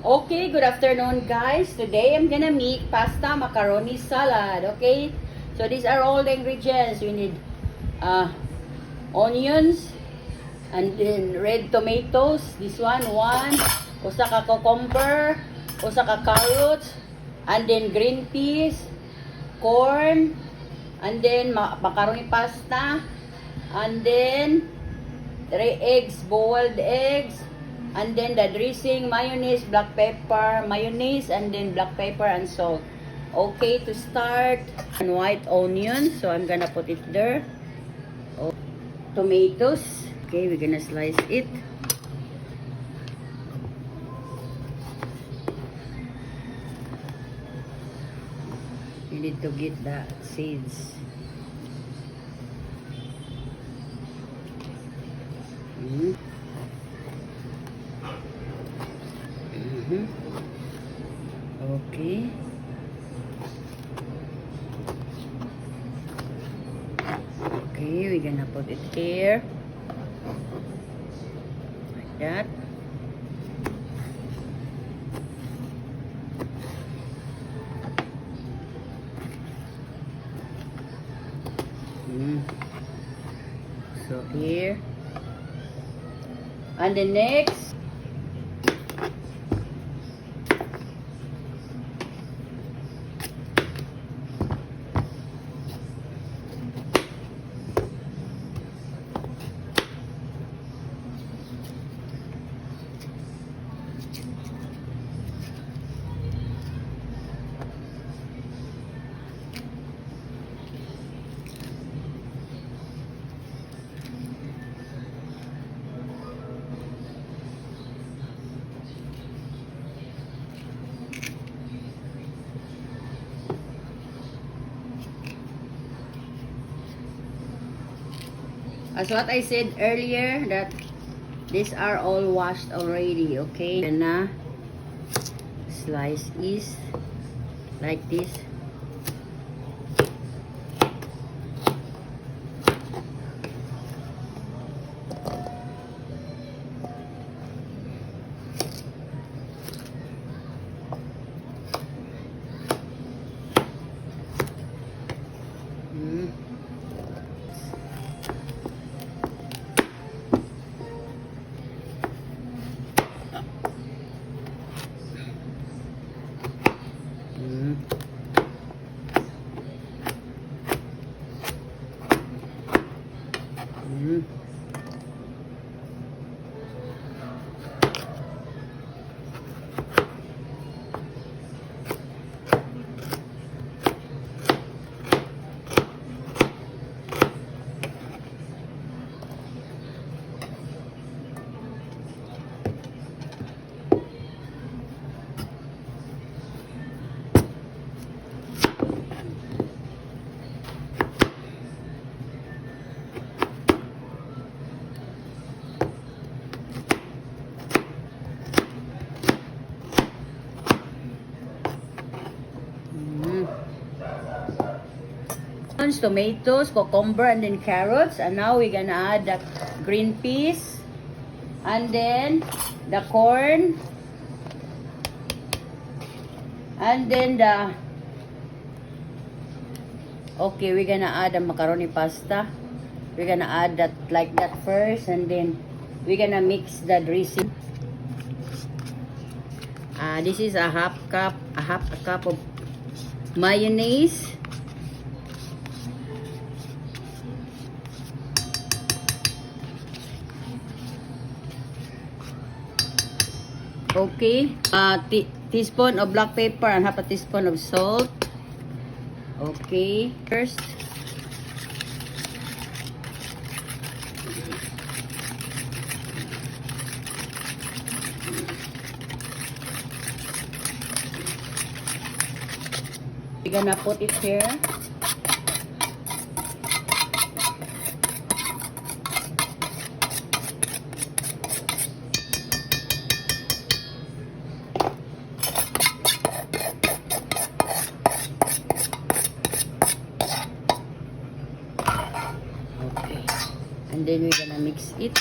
Okay, good afternoon guys. Today I'm gonna make pasta macaroni salad. Okay, so these are all the ingredients. We need onions and then red tomatoes. This one, usa ka cucumber, usa ka carrots, and then green peas, corn, and then macaroni pasta, and then 3 eggs, boiled eggs. And then the dressing, mayonnaise, black pepper, mayonnaise, and then black pepper and salt. Okay, to start, and white onion, so I'm gonna put it there. Oh, tomatoes, okay, we're gonna slice it. You need to get the seeds. Okay. Okay, we're gonna put it here. Like that. So here. And the next, as what I said earlier, that these are all washed already. Okay, gonna slice is like this. Tomatoes, cucumber, and then carrots. And now we're gonna add the green peas, and then the corn, and then the okay, we're gonna add the macaroni pasta. We're gonna add that like that first, and then we're gonna mix the dressing. This is a half a cup of mayonnaise. Okay, teaspoon of black pepper and half a teaspoon of salt. Okay, first. We're gonna put it here. And then we're gonna mix it.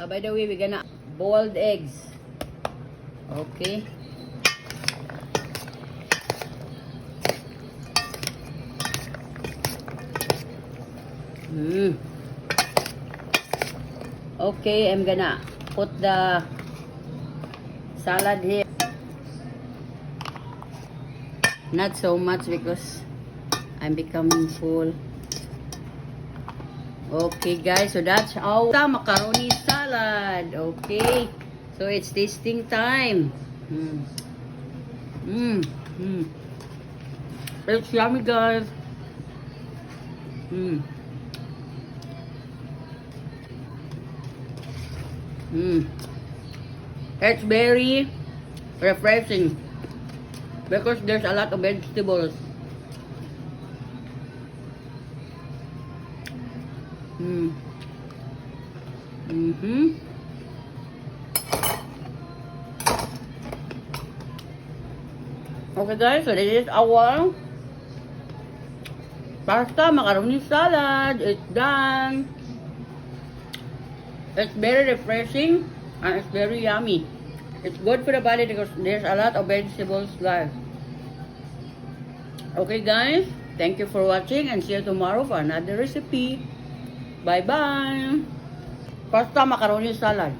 By the way, we're gonna boiled eggs. Okay. Okay, I'm gonna put the salad here. Not so much because I'm becoming full. Okay guys, so that's our macaroni salad. Okay, so it's tasting time. It's yummy guys. It's very refreshing because there's a lot of vegetables. Okay guys, so this is our pasta macaroni salad. It's done. It's very refreshing and it's very yummy. It's good for the body because there's a lot of vegetables, guys. Okay guys, thank you for watching and see you tomorrow for another recipe. Bye bye. Pasta macaroni salad.